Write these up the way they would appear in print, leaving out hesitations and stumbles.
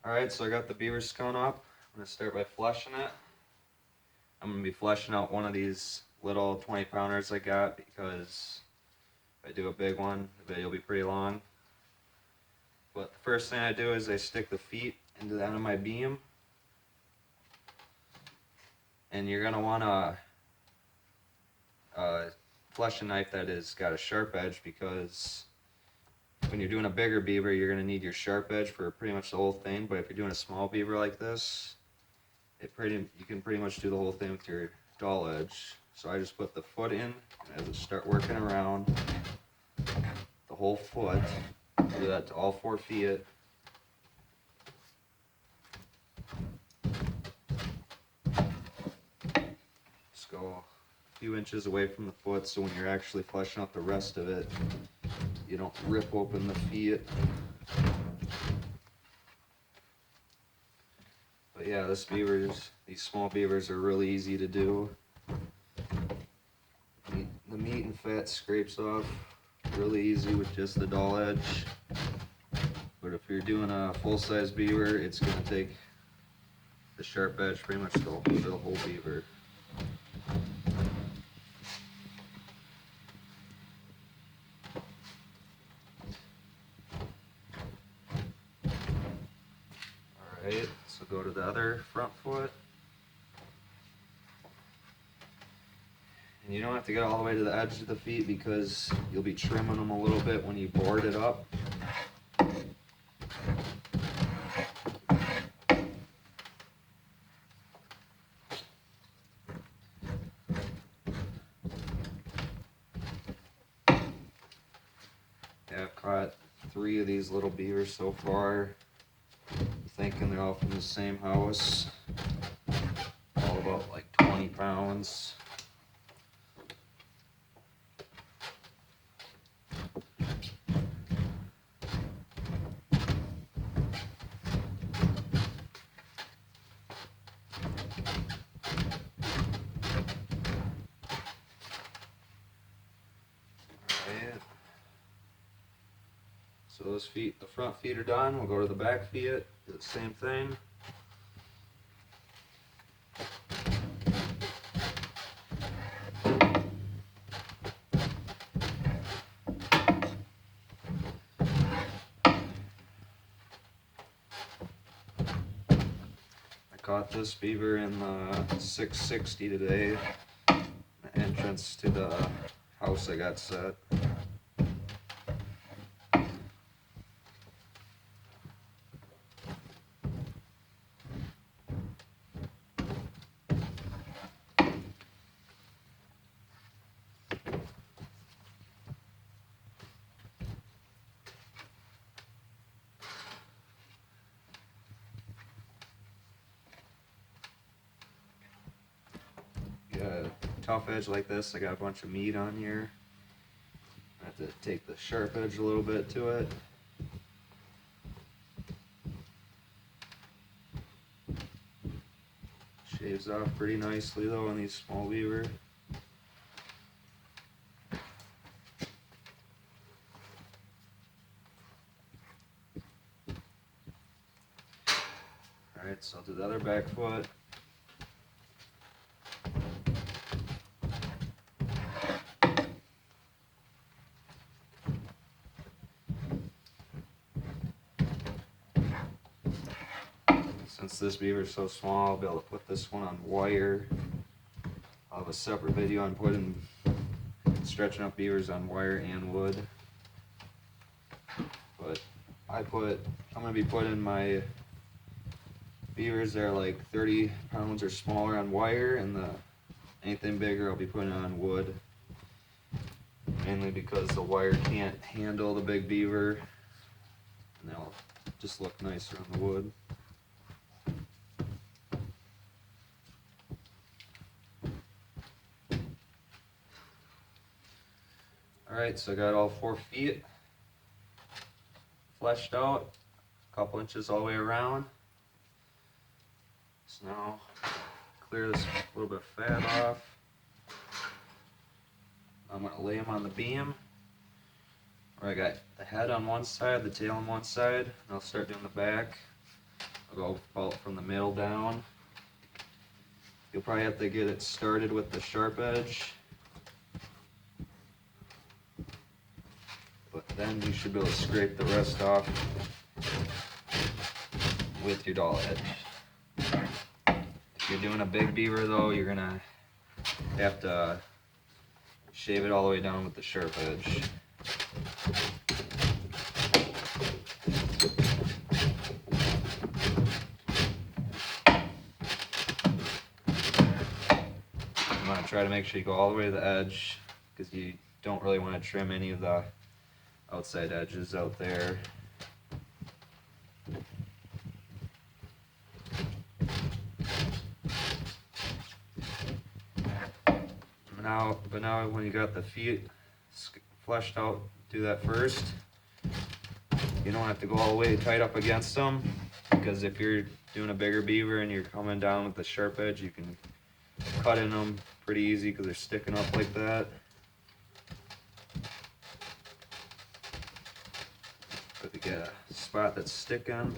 Alright, so I got the beaver skun up. I'm going to start by flushing it. I'm going to be flushing out one of these little 20 pounders I got because if I do a big one, the video will be pretty long. But the first thing I do is I stick the feet into the end of my beam. And you're going to want a flushing knife that has got a sharp edge, because when you're doing a bigger beaver, you're going to need your sharp edge for pretty much the whole thing. But if you're doing a small beaver like this, you can pretty much do the whole thing with your dull edge. So I just put the foot in, and as I start working around the whole foot, do that to all 4 feet. Just go a few inches away from the foot, so when you're actually fleshing out the rest of it, you don't rip open the feet. But yeah, these small beavers are really easy to do. The meat and fat scrapes off really easy with just the dull edge. But if you're doing a full-size beaver, it's going to take the sharp edge pretty much the whole beaver. Alright, so go to the other front foot. And you don't have to get all the way to the edge of the feet because you'll be trimming them a little bit when you board it up. Yeah, I've caught 3 of these little beavers so far. I'm thinking they're all from the same house. All about like 20 pounds. So those feet, the front feet are done. We'll go to the back feet, do the same thing. I caught this beaver in the 660 today, the entrance to the house I got set. A tough edge like this, I got a bunch of meat on here. I have to take the sharp edge a little bit to it. Shaves off pretty nicely though on these small beaver. Alright, so I'll do the other back foot. Since this beaver is so small, I'll be able to put this one on wire. I'll have a separate video on stretching up beavers on wire and wood. But I'm going to be putting my beavers that are like 30 pounds or smaller on wire, and anything bigger I'll be putting on wood. Mainly because the wire can't handle the big beaver, and they'll just look nicer on the wood. Alright, so I got all 4 feet fleshed out, a couple inches all the way around. So now clear this little bit of fat off. I'm going to lay them on the beam, where I got the head on one side, the tail on one side, and I'll start doing the back. I'll go about from the middle down. You'll probably have to get it started with the sharp edge, but then you should be able to scrape the rest off with your dull edge. If you're doing a big beaver though, you're gonna have to shave it all the way down with the sharp edge. You want to try to make sure you go all the way to the edge, because you don't really want to trim any of the outside edges out there. But now when you got the feet fleshed out, do that first. You don't have to go all the way tight up against them, because if you're doing a bigger beaver and you're coming down with the sharp edge, you can cut in them pretty easy because they're sticking up like that. But if you get a spot that's sticking,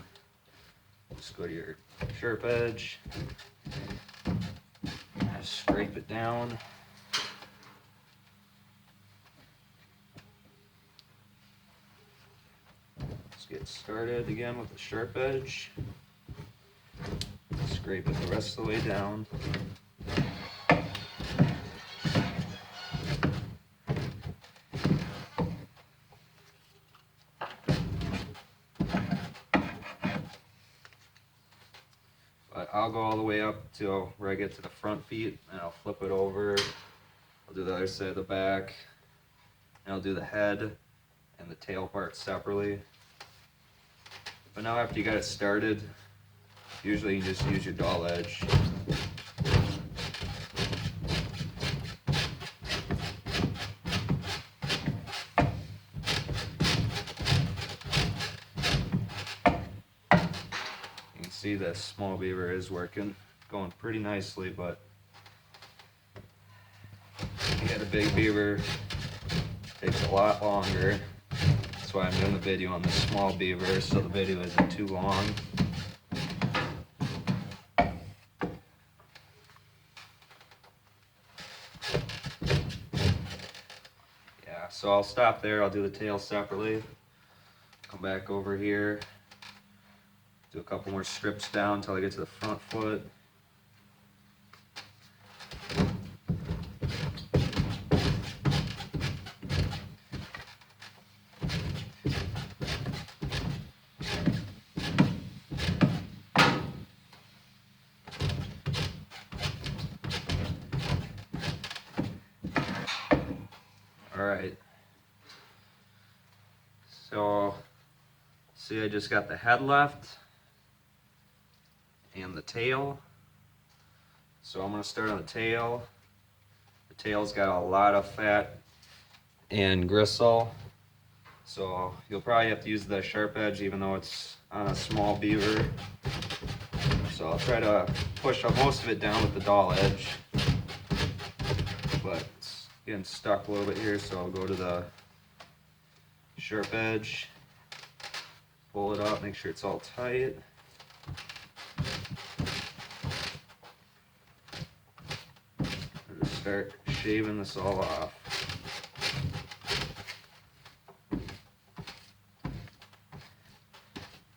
just go to your sharp edge, just scrape it down. Let's get started again with the sharp edge. Scrape it the rest of the way down. But I'll go all the way up till where I get to the front feet, and I'll flip it over. I'll do the other side of the back, and I'll do the head and the tail part separately. But now after you got it started, usually you just use your dull edge. You can see the small beaver is working, going pretty nicely, but if you had a big beaver, it takes a lot longer. That's why I'm doing the video on the small beaver, so the video isn't too long. Yeah, so I'll stop there. I'll do the tail separately. Come back over here. Do a couple more strips down until I get to the front foot. Alright, so see, I just got the head left and the tail. So I'm going to start on the tail. The tail's got a lot of fat and gristle, so you'll probably have to use the sharp edge even though it's on a small beaver. So I'll try to push up most of it down with the dull edge, but it's getting stuck a little bit here, so I'll go to the sharp edge, pull it up, make sure it's all tight. And just start shaving this all off.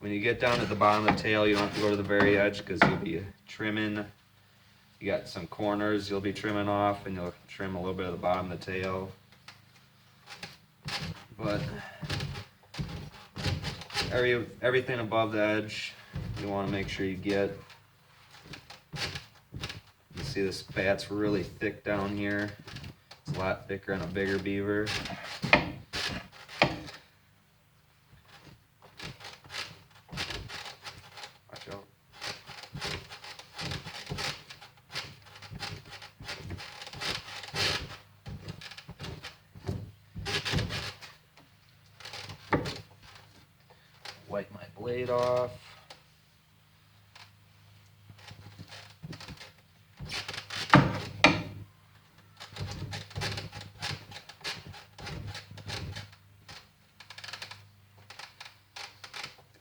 When you get down to the bottom of the tail, you don't have to go to the very edge because you'll be trimming. You got some corners you'll be trimming off, and you'll trim a little bit of the bottom of the tail. But everything above the edge, you want to make sure you get. You see this fat's really thick down here. It's a lot thicker on a bigger beaver. Watch out. Wipe my blade off.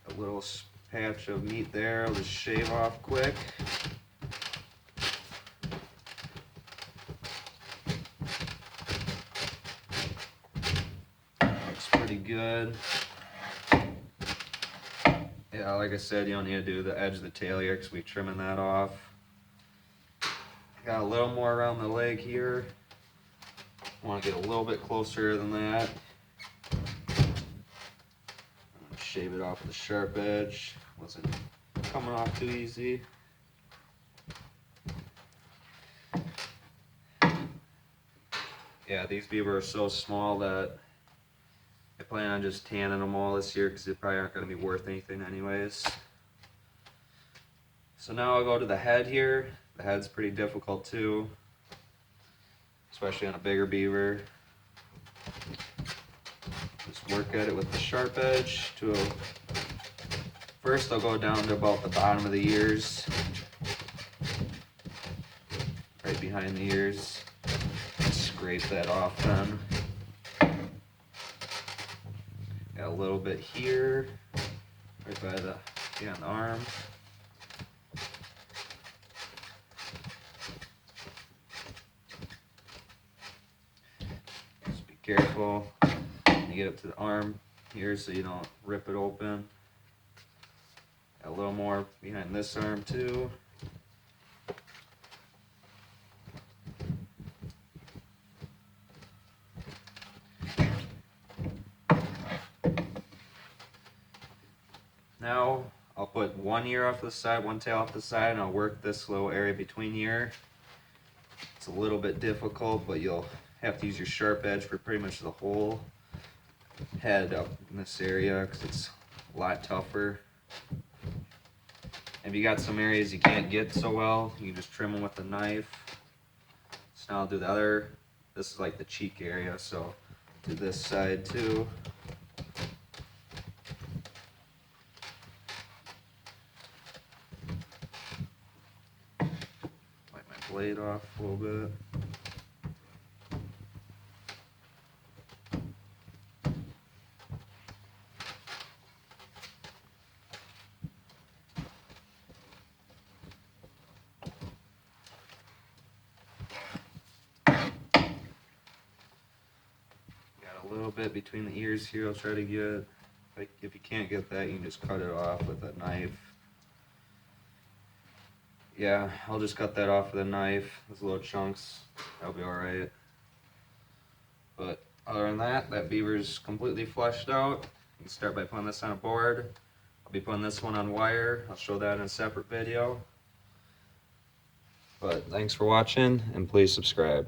A little patch of meat there. I'll just shave off quick. Looks pretty good. Yeah, like I said, you don't need to do the edge of the tail here because we're trimming that off. Got a little more around the leg here. Want to get a little bit closer than that. Shave it off with a sharp edge. Wasn't coming off too easy. Yeah, these beaver are so small that I plan on just tanning them all this year because they probably aren't going to be worth anything anyways. So now I'll go to the head here. The head's pretty difficult too, especially on a bigger beaver. Just work at it with the sharp edge. First I'll go down to about the bottom of the ears, right behind the ears. Scrape that off then. Got a little bit here, right by the arm. Just be careful when you get up to the arm here so you don't rip it open. Got a little more behind this arm too. Now I'll put one ear off to the side, one tail off the side, and I'll work this little area between the ear. It's a little bit difficult, but you'll have to use your sharp edge for pretty much the whole head up in this area because it's a lot tougher. If you got some areas you can't get so well, you can just trim them with a knife. So now I'll do the other. This is like the cheek area, so do this side too. Wipe my blade off a little bit. A little bit between the ears here I'll try to get. If you can't get that, you can just cut it off with a knife. Yeah, I'll just cut that off with a knife. Those little chunks, that'll be alright. But other than that, that beaver's completely fleshed out. You can start by putting this on a board. I'll be putting this one on wire. I'll show that in a separate video. But thanks for watching, and please subscribe.